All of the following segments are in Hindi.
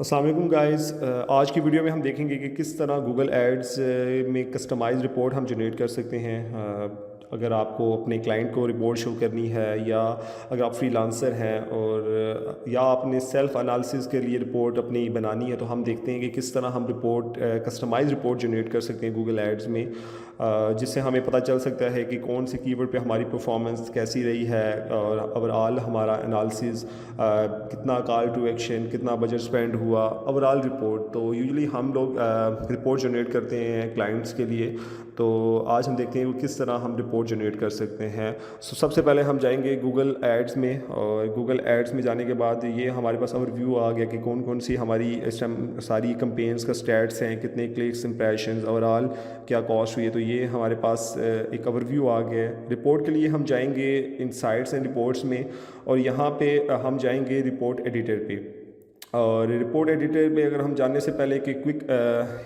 अस्सलाम वालेकुम गाइस। आज की वीडियो में हम देखेंगे कि किस तरह गूगल एड्स में कस्टमाइज रिपोर्ट हम जनरेट कर सकते हैं। अगर आपको अपने क्लाइंट को रिपोर्ट शो करनी है, या अगर आप फ्रीलांसर हैं और या आपने सेल्फ एनालिसिस के लिए रिपोर्ट अपनी बनानी है, तो हम देखते हैं कि किस तरह हम रिपोर्ट कस्टमाइज रिपोर्ट जनरेट कर सकते हैं गूगल एड्स में, जिससे हमें पता चल सकता है कि कौन से कीवर्ड पे हमारी परफॉर्मेंस कैसी रही है और ओवरऑल हमारा एनालिसिस कितना कॉल टू एक्शन, कितना बजट स्पेंड हुआ, ओवरऑल रिपोर्ट। तो यूजुअली हम लोग रिपोर्ट जनरेट करते हैं क्लाइंट्स के लिए। तो आज हम देखते हैं कि किस तरह हम रिपोर्ट जनरेट कर सकते हैं। सबसे पहले हम जाएंगे गूगल एड्स में, और गूगल एड्स में जाने के बाद ये हमारे पास ओवरव्यू आ गया कि कौन कौन सी हमारी इस टाइम सारी कंपेन्स का स्टैट्स हैं, कितने क्लिक्स, इंप्रेशंस, ओवरऑल क्या कॉस्ट हुई है। तो ये हमारे पास एक ओवरव्यू आ गया है। रिपोर्ट के लिए हम जाएंगे इनसाइट्स एंड रिपोर्ट्स में, और यहाँ पे हम जाएंगे रिपोर्ट एडिटर पे। और रिपोर्ट एडिटर में अगर हम जानने से पहले कि क्विक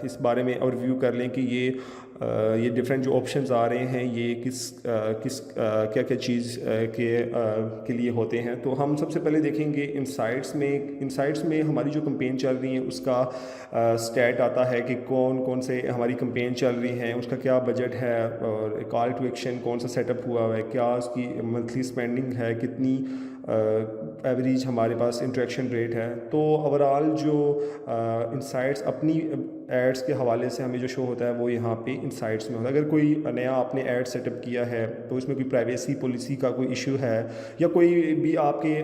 इस बारे में ओवरव्यू कर लें कि ये डिफरेंट जो ऑप्शंस आ रहे हैं ये क्या क्या चीज़ के लिए होते हैं। तो हम सबसे पहले देखेंगे इनसाइट्स में हमारी जो कंपेन चल रही है उसका स्टैट आता है कि कौन कौन से हमारी कंपेन चल रही हैं, उसका क्या बजट है, और कॉल टू एक्शन कौन सा सेटअप हुआ है, क्या उसकी मंथली स्पेंडिंग है, कितनी एवरेज हमारे पास इंट्रैक्शन रेट है। तो ओवरऑल जो इंसाइट्स अपनी एड्स के हवाले से हमें जो शो होता है वो यहाँ पे इंसाइट्स में होता है। अगर कोई नया आपने ऐड सेटअप किया है तो इसमें कोई प्राइवेसी पॉलिसी का कोई इशू है, या कोई भी आपके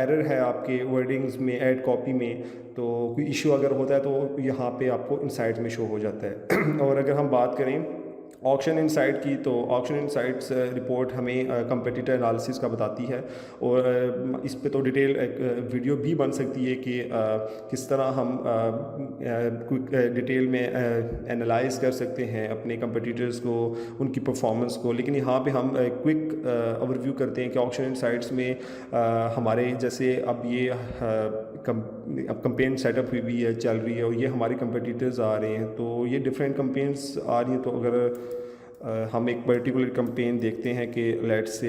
एरर है आपके वर्डिंग्स में, ऐड कॉपी में, तो कोई इशू अगर होता है तो यहाँ पे आपको इंसाइट्स में शो हो जाता है। और अगर हम बात करें ऑक्शन इनसाइट की, तो ऑक्शन इनसाइट्स रिपोर्ट हमें कंपेटिटर एनालिसिस का बताती है, और इस पे तो डिटेल एक वीडियो भी बन सकती है कि किस तरह हम क्विक डिटेल में एनालाइज कर सकते हैं अपने कंपेटिटर्स को, उनकी परफॉर्मेंस को। लेकिन यहाँ पे हम क्विक ओवरव्यू करते हैं कि ऑक्शन इनसाइट्स में हमारे जैसे अब ये अब कंपेन सेटअप हुई है, चल रही है, और ये हमारे कंपेटिटर्स आ रहे हैं। तो ये डिफरेंट कंपेन्स आ रही हैं। तो अगर हम एक पर्टिकुलर कंपेन देखते हैं कि लेट्स से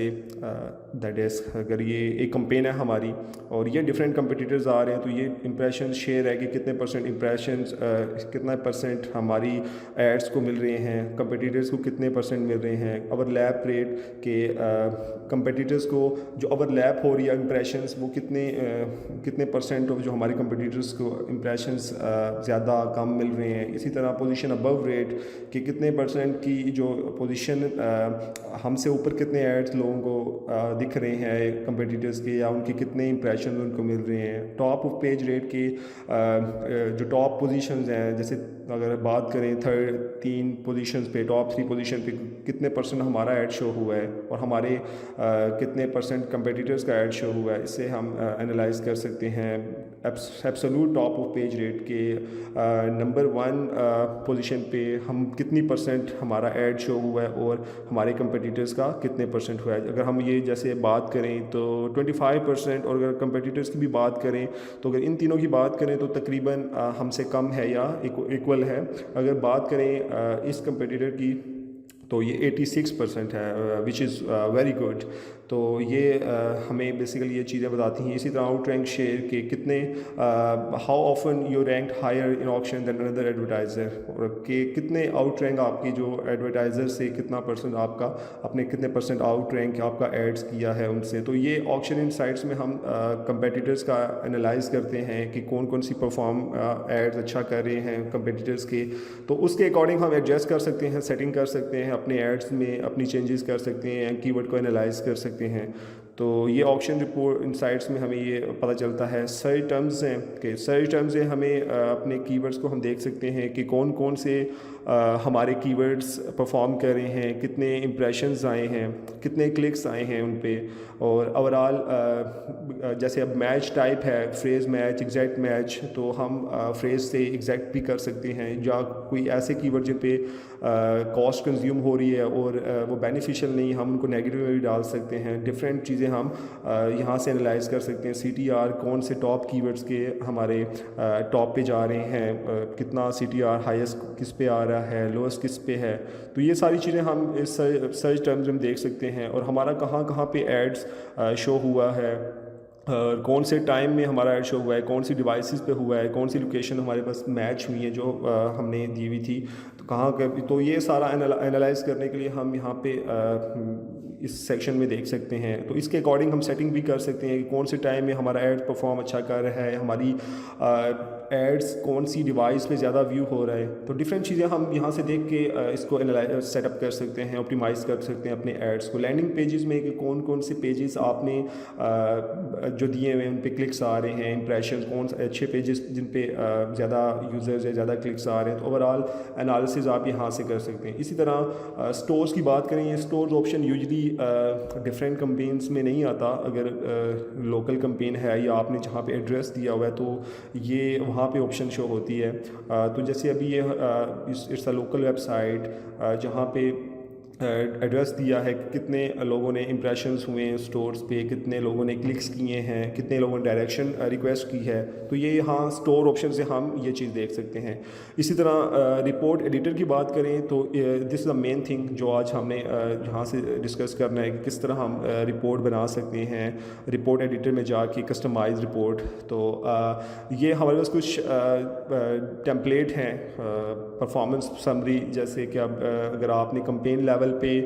दैट इज़, अगर ये एक कंपेन है हमारी और ये डिफरेंट कंपटीटर्स आ रहे हैं, तो ये इंप्रेशन शेयर है कि कितने परसेंट इंप्रेशंस, कितना परसेंट हमारी एड्स को मिल रहे हैं, कंपटीटर्स को कितने परसेंट मिल रहे हैं, ओवरलैप रेट के कंपटीटर्स को जो ओवरलैप हो रही है इंप्रेशंस, वो कितने परसेंट ऑफ जो हमारे कंपटीटर्स को इंप्रेशंस ज़्यादा कम मिल रहे हैं। इसी तरह पोजीशन अबव रेट कि कितने परसेंट की जो पोजीशन हमसे ऊपर कितने एड्स लोगों को दिख रहे हैं कंपटीटर्स के, या उनके कितने इंप्रेशन उनको मिल रहे हैं। टॉप ऑफ पेज रेट के जो टॉप पोजीशंस हैं, जैसे अगर बात करें थर्ड 3 पोजीशंस पे, टॉप 3 पोजीशन पे कितने परसेंट हमारा ऐड शो हुआ है, और हमारे कितने परसेंट कंपटीटर्स का ऐड शो हुआ है, इससे हम एनालाइज कर सकते हैं। Absolute top of page rate के नंबर 1 पोजीशन पे हम कितनी परसेंट हमारा ऐड शो हुआ है, और हमारे कंपटीटर्स का कितने परसेंट हुआ है। अगर हम ये जैसे बात करें तो 25%, और अगर कंपटीटर्स की भी बात करें तो अगर इन तीनों की बात करें तो तकरीबन हमसे कम है या इक्वल है। अगर बात करें इस कंपटीटर की तो ये 86% है, विच इज़ वेरी गुड। तो ये हमें बेसिकली ये चीज़ें बताती हैं। इसी तरह आउट रैंक शेयर के कितने, how often you rank higher in auction than another advertiser, और के कितने आउट रैंक आपकी जो एडवर्टाइज़र से कितना परसेंट आपका, आपने कितने परसेंट आउट रैंक आपका एड्स किया है उनसे। तो ये ऑक्शन इनसाइट्स में हम कंपेटिटर्स का एनालाइज करते हैं कि कौन कौन सी परफॉर्म एड्स अच्छा कर रहे हैं कंपेटिटर्स के, तो उसके अकॉर्डिंग हम एडजस्ट कर सकते हैं, सेटिंग कर सकते हैं, अपने एड्स में अपनी चेंजेस कर सकते हैं, कीवर्ड को एनालाइज कर सकते हैं। तो ये ऑक्शन रिपोर्ट इनसाइट्स में हमें ये पता चलता है। सर्च टर्म्स हैं कि सर्च टर्म्स से हमें अपने कीवर्ड्स को हम देख सकते हैं कि कौन कौन से हमारे कीवर्ड्स परफॉर्म कर रहे हैं, कितने इंप्रेशंस आए हैं, कितने क्लिक्स आए हैं उन पे, और ओवरऑल जैसे अब मैच टाइप है, फ्रेज़ मैच, एग्जैक्ट मैच, तो हम फ्रेज़ से एग्जैक्ट भी कर सकते हैं, या कोई ऐसे कीवर्ड जिन पे कॉस्ट कंज्यूम हो रही है और वो बेनिफिशियल नहीं, हम उनको नेगेटिव में भी डाल सकते हैं। डिफरेंट चीज़ें हम यहाँ से एनालाइज कर सकते हैं। CTR कौन से टॉप कीवर्ड्स के हमारे टॉप पे जा रहे हैं, कितना CTR हाईएस्ट किस पे आ रहा है, लोएस्ट किस पे है। तो ये सारी चीज़ें हम इस सर्च टर्म्स में देख सकते हैं, और हमारा कहाँ कहाँ पे एड्स शो हुआ है, कौन से टाइम में हमारा ऐड शो हुआ है, कौन सी डिवाइसेस पे हुआ है, कौन सी लोकेशन हमारे पास मैच हुई है जो हमने दी हुई थी, तो कहाँ का, तो ये सारा एनालाइज करने के लिए हम यहाँ पे इस सेक्शन में देख सकते हैं। तो इसके अकॉर्डिंग हम सेटिंग भी कर सकते हैं कि कौन से टाइम में हमारा ऐड परफॉर्म अच्छा कर रहा है, हमारी एड्स कौन सी डिवाइस पे ज़्यादा व्यू हो रहा है। तो डिफरेंट चीज़ें हम यहाँ से देख के इसको सेटअप कर सकते हैं, ऑप्टिमाइज़ कर सकते हैं अपने एड्स को। लैंडिंग पेजेस में कि कौन कौन से पेजेस आपने जो दिए हुए हैं उन पे क्लिक्स आ रहे हैं, इंप्रेशन कौन से अच्छे पेजेस जिन पे ज़्यादा यूज़र्स है, ज़्यादा क्लिक्स आ रहे हैं, तो ओवरऑल एनालिसिस आप यहाँ से कर सकते हैं। इसी तरह स्टोर्स की बात करें, ये stores option usually different companies में नहीं आता। अगर लोकल कंपेन है या आपने जहाँ पे एड्रेस दिया हुआ है तो ये वहाँ पे ऑप्शन शो होती है। तो जैसे अभी ये इट्स अ लोकल वेबसाइट जहाँ पे एड्रेस दिया है कि कितने लोगों ने इंप्रेशंस हुए हैं स्टोर्स पे, कितने लोगों ने क्लिक्स किए हैं, कितने लोगों ने डायरेक्शन रिक्वेस्ट की है, तो ये यहाँ स्टोर ऑप्शन से हम ये चीज़ देख सकते हैं। इसी तरह रिपोर्ट एडिटर की बात करें तो this is the main thing जो आज हमने यहाँ से डिस्कस करना है कि किस तरह हम रिपोर्ट बना सकते हैं रिपोर्ट एडिटर में जाके कस्टमाइज रिपोर्ट। तो ये हमारे पास कुछ टेम्पलेट हैं परफॉर्मेंस समरी, जैसे कि अब अगर आपने कंपेन लेवल पे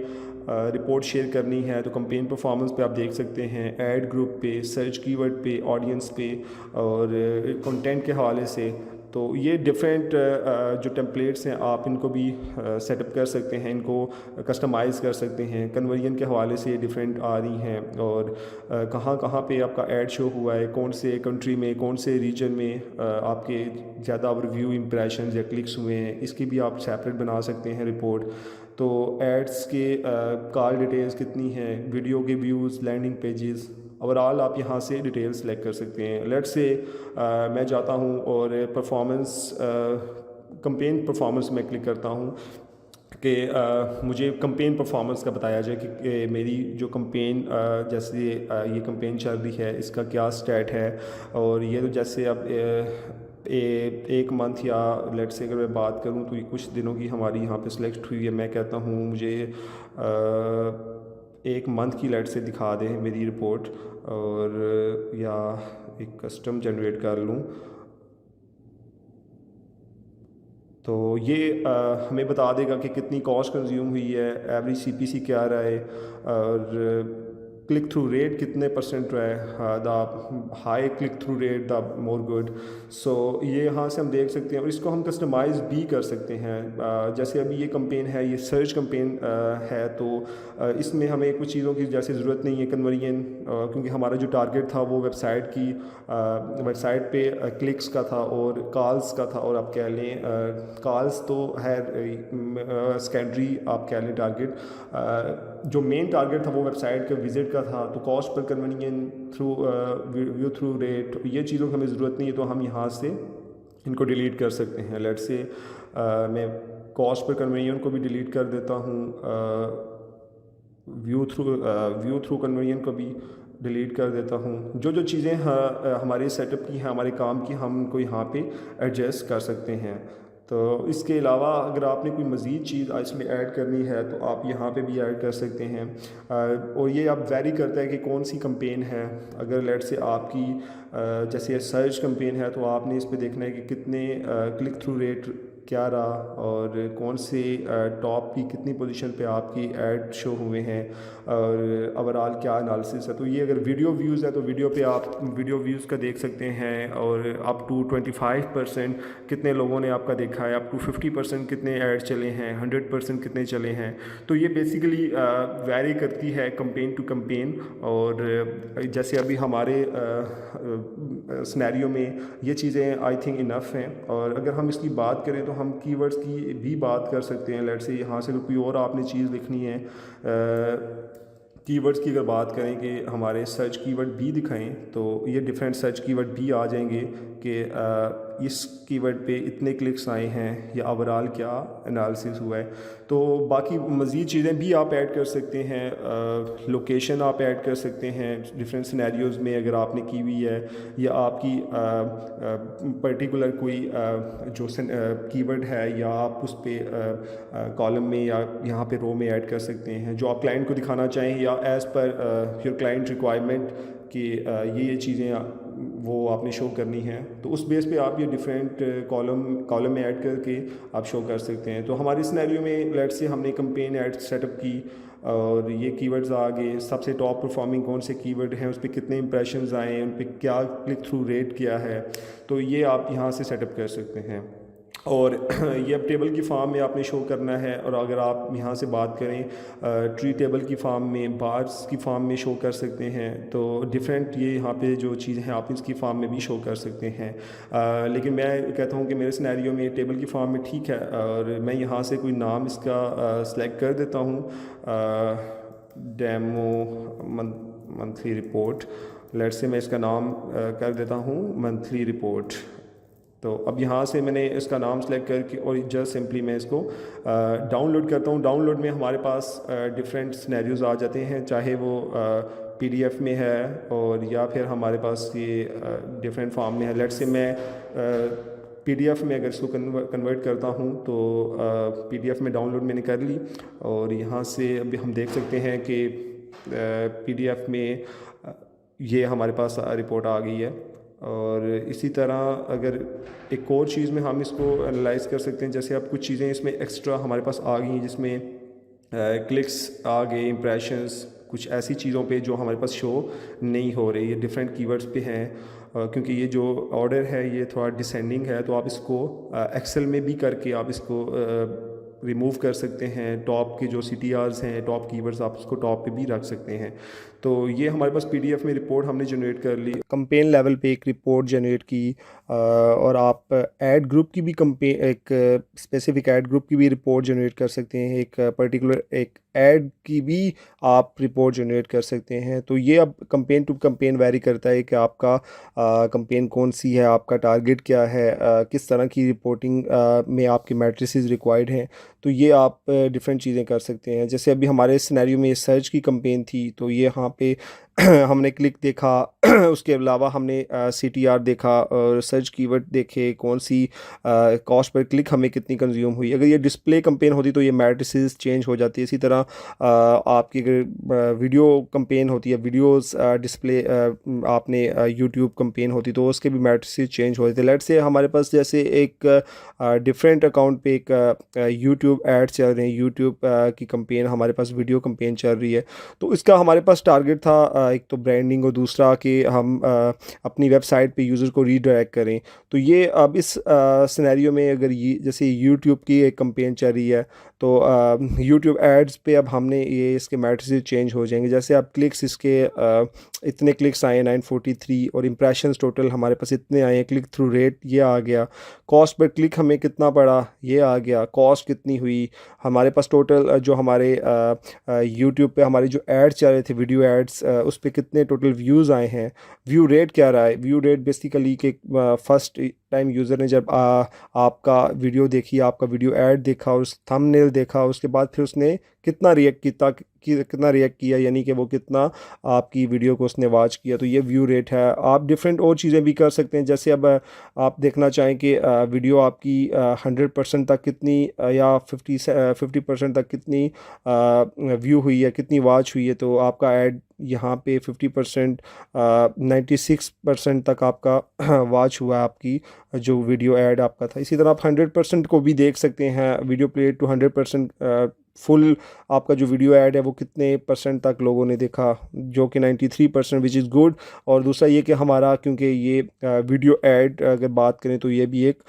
रिपोर्ट शेयर करनी है तो कंपेन परफॉर्मेंस पे आप देख सकते हैं, ऐड ग्रुप पे, सर्च कीवर्ड पे, ऑडियंस पे और कंटेंट के हवाले से। तो ये डिफरेंट जो टेम्पलेट्स हैं आप इनको भी सेटअप कर सकते हैं, इनको कस्टमाइज़ कर सकते हैं। कन्वर्जन के हवाले से डिफरेंट आ रही हैं और कहाँ कहाँ पे आपका ऐड शो हुआ है, कौन से कंट्री में, कौन से रीजन में आपके ज़्यादा रिव्यू इंप्रेशंस या क्लिक्स हुए हैं, इसकी भी आप सेपरेट बना सकते हैं रिपोर्ट। तो एड्स के कॉल डिटेल्स कितनी हैं, वीडियो के व्यूज़, लैंडिंग पेजेस, ओवरऑल आप यहाँ से डिटेल सेलेक्ट कर सकते हैं। लेट्स से मैं जाता हूँ और परफॉर्मेंस कंपेन परफॉर्मेंस में क्लिक करता हूँ कि मुझे कंपेन परफॉर्मेंस का बताया जाए कि मेरी जो कंपेन जैसे ये कंपेन चल रही है इसका क्या स्टेट है। और ये तो जैसे अब एक मंथ या लेट से अगर मैं बात करूं तो ये कुछ दिनों की हमारी यहाँ पे सिलेक्ट हुई है। मैं कहता हूँ मुझे एक मंथ की लेट से दिखा दें मेरी रिपोर्ट, और या एक कस्टम जनरेट कर लूँ। तो ये हमें बता देगा कि कितनी कॉस्ट कंज्यूम हुई है, एवरेज सीपीसी क्या रहा है और क्लिक थ्रू रेट कितने परसेंट रहा है। The high click through rate the more good. So ये यहाँ से हम देख सकते हैं और इसको हम कस्टमाइज़ भी कर सकते हैं। जैसे अभी ये कंपेन है, ये सर्च कंपेन है, तो इसमें हमें कुछ चीज़ों की जैसे ज़रूरत नहीं है कन्वर्जन, क्योंकि हमारा जो टारगेट था वो वेबसाइट पे क्लिक्स का था और कॉल्स का था। और आप कह लें कॉल्स तो है सेकेंडरी, आप कह लें टारगेट, जो मेन टारगेट था वो वेबसाइट के विजिट का था। तो cost per conversion through view through rate, ये चीज़ों की हमें ज़रूरत नहीं है, तो हम यहाँ से इनको डिलीट कर सकते हैं। लेट्स से मैं कॉस्ट पर कन्वर्जन को भी डिलीट कर देता हूँ, व्यू थ्रू कन्वर्जन को भी डिलीट कर देता हूँ। जो जो चीज़ें हमारे सेटअप की हैं, हमारे काम की, हम उनको यहाँ पे एडजस्ट कर सकते हैं। तो इसके अलावा अगर आपने कोई मज़ीद चीज़ इसमें ऐड करनी है तो आप यहाँ पे भी ऐड कर सकते हैं। और ये आप वेरी करता है कि कौन सी कंपेन है। अगर लेट से आपकी जैसे सर्च कंपेन है तो आपने इस पे देखना है कि कितने क्लिक थ्रू रेट क्या रहा और कौन से टॉप की कितनी पोजीशन पे आपकी ऐड शो हुए हैं और ओवरऑल क्या एनालिसिस है। तो ये अगर वीडियो व्यूज़ है तो वीडियो पे आप वीडियो व्यूज़ का देख सकते हैं और अप टू 25% कितने लोगों ने आपका देखा है, अप टू 50% कितने ऐड चले हैं, 100% कितने चले हैं। तो ये बेसिकली वैरी करती है कंपेन टू कंपेन। और जैसे अभी हमारे सिनेरियो में ये चीज़ें आई थिंक इनफ हैं। और अगर हम इसकी बात करें तो हम कीवर्ड्स की भी बात कर सकते हैं। लेट्स से यहाँ से कोई और आपने चीज़ लिखनी है, कीवर्ड्स की अगर बात करें कि हमारे सर्च कीवर्ड भी दिखाएं तो ये डिफरेंट सर्च कीवर्ड भी आ जाएंगे कि इस कीवर्ड पे इतने क्लिक्स आए हैं या ओवरऑल क्या एनालिसिस हुआ है। तो बाकी मज़ीद चीज़ें भी आप ऐड कर सकते हैं, लोकेशन आप ऐड कर सकते हैं डिफरेंट सिनेरियोज़ में अगर आपने की हुई है, या आपकी पर्टिकुलर कोई जो कीवर्ड है या आप उस पर कॉलम में या यहाँ पे रो में ऐड कर सकते हैं जो आप क्लाइंट को दिखाना चाहें या as per your client requirement कि ये चीज़ें वो आपने शो करनी हैं, तो उस बेस पे आप ये डिफरेंट कॉलम में ऐड करके आप शो कर सकते हैं। तो हमारी सिनेरियो में लेट्स से हमने कैंपेन ऐड सेटअप की और ये कीवर्ड्स आ गए, सबसे टॉप परफॉर्मिंग कौन से कीवर्ड हैं, उस पर कितने इंप्रेशंस आए, उन पर क्या क्लिक थ्रू रेट क्या है, तो ये आप यहाँ से सेटअप कर सकते हैं। और ये अब टेबल की फॉर्म में आपने शो करना है। और अगर आप यहाँ से बात करें ट्री टेबल की फॉर्म में, बार्स की फॉर्म में शो कर सकते हैं, तो डिफरेंट ये यहाँ पे जो चीज़ें हैं आप इसकी फॉर्म में भी शो कर सकते हैं। लेकिन मैं कहता हूँ कि मेरे सिनेरियो में टेबल की फॉर्म में ठीक है। और मैं यहाँ से कोई नाम इसका सेलेक्ट कर देता हूँ, demo monthly report, let's say मैं इसका नाम कर देता हूँ मंथली रिपोर्ट। तो अब यहाँ से मैंने इसका नाम सेलेक्ट करके और जस्ट सिंपली मैं इसको डाउनलोड करता हूँ। डाउनलोड में हमारे पास डिफरेंट सिनेरियोज़ आ जाते हैं, चाहे वो पीडीएफ में है और या फिर हमारे पास ये डिफरेंट फॉर्म में है। लेट्स से मैं पीडीएफ में अगर इसको कन्वर्ट करता हूँ तो पीडीएफ में डाउनलोड मैंने कर ली और यहाँ से अभी हम देख सकते हैं कि पीडीएफ में ये हमारे पास रिपोर्ट आ गई है। और इसी तरह अगर एक और चीज़ में हम इसको एनालाइज कर सकते हैं, जैसे अब कुछ चीज़ें इसमें एक्स्ट्रा हमारे पास आ गई हैं, जिसमें क्लिक्स आ गए, इंप्रेशंस, कुछ ऐसी चीज़ों पे जो हमारे पास शो नहीं हो रही है, डिफरेंट कीवर्ड्स पे हैं। क्योंकि ये जो ऑर्डर है ये थोड़ा डिसेंडिंग है, तो आप इसको एक्सेल में भी करके आप इसको रिमूव कर सकते हैं। टॉप के जो CTRs हैं, टॉप कीवर्ड्स, आप उसको टॉप पे भी रख सकते हैं। तो ये हमारे पास PDF में रिपोर्ट हमने जनरेट कर ली, कैंपेन लेवल पे एक रिपोर्ट जनरेट की। और आप ऐड ग्रुप की भी एक स्पेसिफिक ऐड ग्रुप की भी रिपोर्ट जनरेट कर सकते हैं, एक पर्टिकुलर एक ऐड की भी आप रिपोर्ट जनरेट कर सकते हैं। तो ये अब कंपेन टू कंपेन वेरी करता है कि आपका कंपेन कौन सी है, आपका टारगेट क्या है, किस तरह की रिपोर्टिंग में आपके मैट्रिसेस रिक्वायर्ड हैं। तो ये आप डिफरेंट चीज़ें कर सकते हैं। जैसे अभी हमारे सिनेरियो में सर्च की कंपेन थी, तो ये यहाँ पे हमने क्लिक देखा उसके अलावा हमने CTR देखा और सर्च कीवर्ड देखे, कौन सी कॉस्ट पर क्लिक हमें कितनी कंज्यूम हुई। अगर ये डिस्प्ले कंपेन होती तो ये मैट्रिसेस चेंज हो जाती है। इसी तरह आपकी अगर वीडियो कंपेन होती है, वीडियोस डिस्प्ले आपने यूट्यूब कंपेन होती तो उसके भी मैट्रिसेस चेंज हो जाते। लेट्स से हमारे पास जैसे एक डिफरेंट अकाउंट पे एक यूट्यूब एड चल रहे हैं, यूट्यूब की कंपेन हमारे पास वीडियो कंपेन चल रही है, तो इसका हमारे पास टारगेट था एक तो ब्रांडिंग और दूसरा कि हम अपनी वेबसाइट पे यूज़र को रीडायरेक्ट करें। तो ये अब इस सिनेरियो में अगर ये जैसे यूट्यूब की एक कंपेन चल रही है, तो यूट्यूब एड्स पे अब हमने ये इसके मैट्रिसेस चेंज हो जाएंगे। जैसे अब क्लिक्स इसके इतने क्लिक्स आए 943 और इंप्रेशंस टोटल हमारे पास इतने आए हैं, क्लिक थ्रू रेट ये आ गया, कॉस्ट पर क्लिक हमें कितना पड़ा ये आ गया, कॉस्ट कितनी हुई, हमारे पास टोटल जो हमारे यूट्यूब पे हमारे जो एड्स चल रहे थे, वीडियो एड्स, उस पर कितने टोटल व्यूज़ आए हैं, व्यू रेट क्या रहा है। व्यू रेट बेसिकली कि फर्स्ट टाइम यूज़र ने जब आपका वीडियो देखी, आपका वीडियो ऐड देखा और थंबनेल देखा, उसके बाद फिर उसने कितना रिएक्ट किया, यानी कि वो कितना आपकी वीडियो को उसने वॉच किया, तो ये व्यू रेट है। आप डिफरेंट और चीज़ें भी कर सकते हैं। जैसे अब आप देखना चाहें कि वीडियो आपकी 100% तक कितनी या 50% तक कितनी व्यू हुई है, कितनी वॉच हुई है, तो आपका ऐड यहाँ पे 50% 96% तक आपका वॉच हुआ आपकी जो वीडियो ऐड आपका था। इसी तरह आप 100% को भी देख सकते हैं, वीडियो प्ले टू 100% फुल आपका जो वीडियो ऐड है वो कितने परसेंट तक लोगों ने देखा, जो कि 93%, विच इज़ गुड। और दूसरा ये कि हमारा क्योंकि ये वीडियो ऐड अगर बात करें तो ये भी एक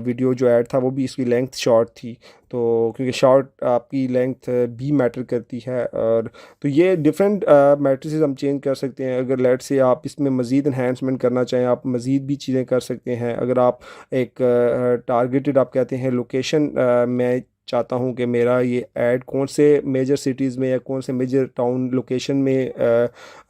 वीडियो जो ऐड था वो भी इसकी लेंथ शॉर्ट थी, तो क्योंकि शॉर्ट आपकी लेंथ भी मैटर करती है। और तो ये डिफरेंट मैट्रिसेस हम चेंज कर सकते हैं। अगर लेट से आप इसमें मज़ीद इन्हांसमेंट करना चाहें, आप मज़ीद भी चीज़ें कर सकते हैं। अगर आप एक टारगेटेड आप कहते हैं लोकेशन में चाहता हूँ कि मेरा ये ऐड कौन से मेजर सिटीज़ में या कौन से मेजर टाउन लोकेशन में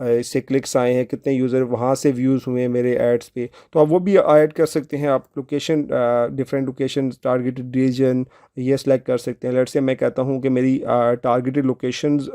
इससे क्लिक्स आए हैं, कितने यूज़र वहाँ से व्यूज़ हुए हैं मेरे एड्स पे, तो आप वो भी ऐड कर सकते हैं। आप location different location, targeted region ये सिलेक्ट कर सकते हैं। लेट्स से मैं कहता हूँ कि मेरी टारगेटेड लोकेशंस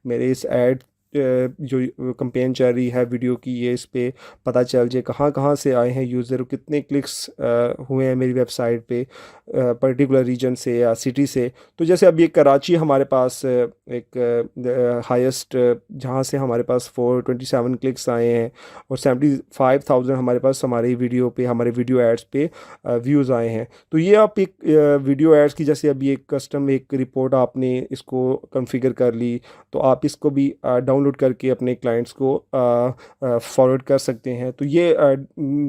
मेरे इस ऐड जो कंपेन चल रही है वीडियो की, ये इस पे पता चल जाए कहाँ कहाँ से आए हैं यूज़र, कितने क्लिक्स हुए हैं मेरी वेबसाइट पे पर्टिकुलर रीजन से या सिटी से। तो जैसे अब ये कराची हमारे पास एक हाईएस्ट जहाँ से हमारे पास 427 क्लिक्स आए हैं और 75,000 हमारे पास हमारी वीडियो पे, हमारे वीडियो एड्स पे व्यूज़ आए हैं। तो ये आप एक वीडियो एड्स की जैसे अभी एक कस्टम एक रिपोर्ट आपने इसको कॉन्फ़िगर कर ली, तो आप इसको भी डाउनलोड करके अपने क्लाइंट्स को फॉरवर्ड कर सकते हैं। तो ये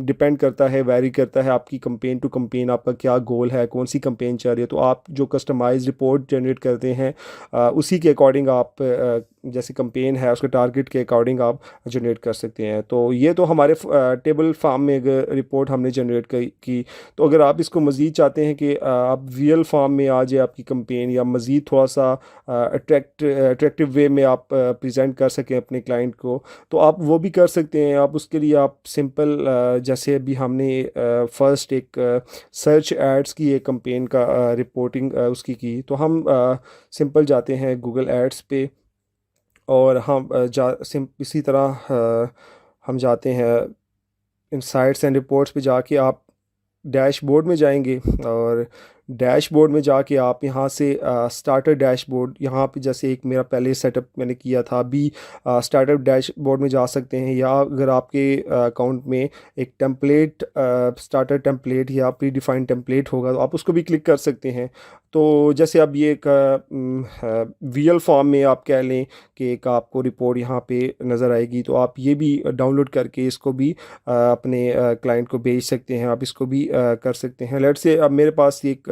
डिपेंड करता है, वैरी करता है आपकी कंपेन टू कंपेन, आपका क्या गोल है, कौन सी कंपेन चल रही है। तो आप जो कस्टमाइज रिपोर्ट जनरेट करते हैं उसी के अकॉर्डिंग आप जैसे कंपेन है उसके टारगेट के अकॉर्डिंग आप जनरेट कर सकते हैं। तो ये तो हमारे टेबल फार्म में अगर रिपोर्ट हमने जनरेट की, तो अगर आप इसको मज़ीद चाहते हैं कि आप रियल फार्म में आ जाए आपकी कंपेन, या मज़ीद थोड़ा सा अट्रैक्टिव वे में आप प्रेजेंट कर सकें अपने क्लाइंट को, तो आप वो भी कर सकते हैं। आप उसके लिए आप सिंपल जैसे अभी हमने फर्स्ट एक सर्च एड्स की एक कंपेन का रिपोर्टिंग उसकी की, तो हम सिंपल जाते हैं गूगल एड्स पे और हम इसी तरह हम जाते हैं इनसाइट्स एंड रिपोर्ट्स पे जाके आप डैशबोर्ड में जाएंगे, और डैशबोर्ड में जाके आप यहाँ से स्टार्टर डैशबोर्ड, यहाँ पे जैसे एक मेरा पहले सेटअप मैंने किया था, अभी स्टार्टर डैशबोर्ड में जा सकते हैं। या अगर आपके अकाउंट में एक टेम्पलेट स्टार्टर टेम्पलेट या प्री डिफाइंड टेम्पलेट होगा, तो आप उसको भी क्लिक कर सकते हैं। तो जैसे अब ये एक वीएल फॉर्म में आप कह लें कि एक आपको रिपोर्ट यहाँ पे नज़र आएगी, तो आप ये भी डाउनलोड करके इसको भी अपने क्लाइंट को भेज सकते हैं। आप इसको भी कर सकते हैं। लेट्स से अब मेरे पास एक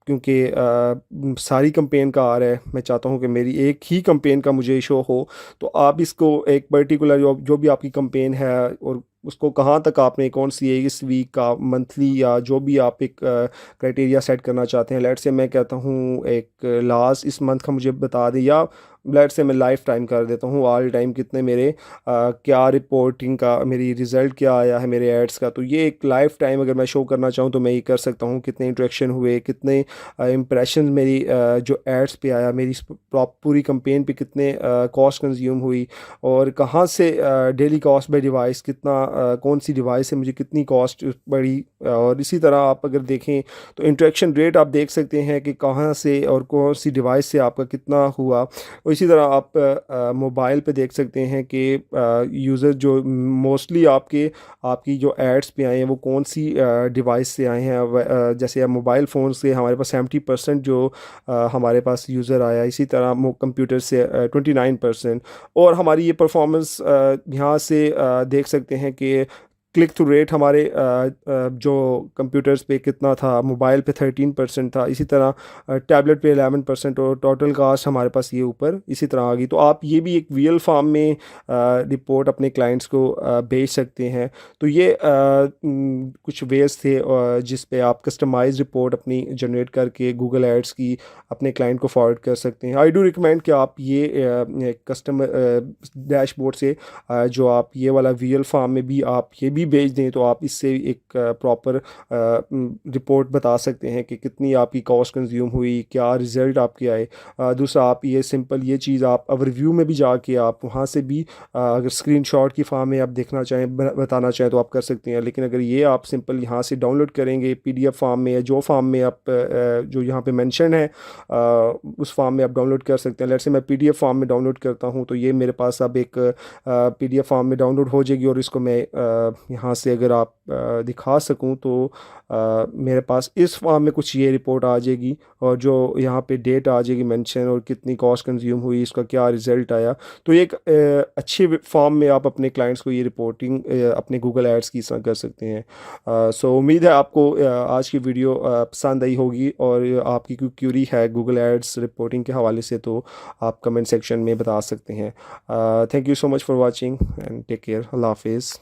क्योंकि सारी कंपेन का आ रहा है, मैं चाहता हूँ कि मेरी एक ही कंपेन का मुझे शो हो, तो आप इसको एक पर्टिकुलर जो भी आपकी कंपेन है और उसको कहाँ तक आपने, कौन सी है, इस वीक का, मंथली, या जो भी आप एक क्राइटेरिया सेट करना चाहते हैं। लेट से मैं कहता हूँ एक लास्ट इस मंथ का मुझे बता दें, या लेट से मैं लाइफ टाइम कर देता हूँ, ऑल टाइम कितने मेरे क्या रिपोर्टिंग का मेरी रिज़ल्ट क्या आया है मेरे एड्स का। तो ये एक लाइफ टाइम अगर मैं शो करना चाहूँ तो मैं ये कर सकता हूँ, कितने इंट्रैक्शन हुए, कितने इम्प्रेशन मेरी जो एड्स पे आया, मेरी पूरी कंपेन पे कितने कॉस्ट कंज्यूम हुई, और कहाँ से डेली कॉस्ट बाय डिवाइस कितना, कौन सी डिवाइस से मुझे कितनी कॉस्ट पड़ी। और इसी तरह आप अगर देखें तो इंट्रैक्शन रेट आप देख सकते हैं कि कहाँ से और कौन सी डिवाइस से आपका कितना हुआ। और इसी तरह आप मोबाइल पे देख सकते हैं कि यूज़र जो मोस्टली आपकी जो एड्स पे आए हैं वो कौन सी डिवाइस से आए हैं। जैसे मोबाइल फ़ोन से हमारे पास 70% जो हमारे पास यूज़र आया, इसी तरह कंप्यूटर से 29%। और हमारी ये परफॉर्मेंस यहाँ से देख सकते हैं कि क्लिक थ्रू रेट हमारे जो कंप्यूटर्स पे कितना था, मोबाइल पे 13% था, इसी तरह टैबलेट पे 11%, और टोटल कास्ट हमारे पास ये ऊपर इसी तरह आ गई। तो आप ये भी एक वीएल फॉर्म में रिपोर्ट अपने क्लाइंट्स को भेज सकते हैं। तो ये कुछ वेज थे जिस पे आप कस्टमाइज रिपोर्ट अपनी जनरेट करके गूगल एड्स की अपने क्लाइंट को फॉरवर्ड कर सकते हैं। आई डू रिकमेंड कि आप ये कस्टमर डैशबोर्ड से जो आप ये वाला वीएल फॉर्म में भी आप ये भी भेज दें, तो आप इससे एक प्रॉपर रिपोर्ट बता सकते हैं कि कितनी आपकी कॉस्ट कंज्यूम हुई, क्या रिज़ल्ट आपके आए। दूसरा, आप ये सिंपल ये चीज़ आप ओवरव्यू में भी जाके आप वहाँ से भी अगर स्क्रीनशॉट की फॉर्म में आप देखना चाहें, बताना चाहें तो आप कर सकते हैं। लेकिन अगर ये आप सिंपल यहाँ से डाउनलोड करेंगे पीडीएफ फॉर्म में, या जो फॉर्म में आप जो यहाँ पे मेंशन है उस फॉर्म में आप डाउनलोड कर सकते हैं। लेट्स से मैं पीडीएफ फॉर्म में डाउनलोड करता हूँ, तो ये मेरे पास अब एक पीडीएफ फॉर्म में डाउनलोड हो जाएगी, और इसको मैं यहाँ से अगर आप दिखा सकूँ तो मेरे पास इस फॉर्म में कुछ ये रिपोर्ट आ जाएगी, और जो यहाँ पे डेट आ जाएगी मेंशन, और कितनी कॉस्ट कंज्यूम हुई, इसका क्या रिज़ल्ट आया। तो एक अच्छे फॉर्म में आप अपने क्लाइंट्स को ये रिपोर्टिंग अपने गूगल एड्स की कर सकते हैं। सो उम्मीद है आपको आज की वीडियो पसंद आई होगी, और आपकी कोई क्यूरी है गूगल एड्स रिपोर्टिंग के हवाले से तो आप कमेंट सेक्शन में बता सकते हैं। Thank you so much for watching and take care. अल्लाह हाफिज़।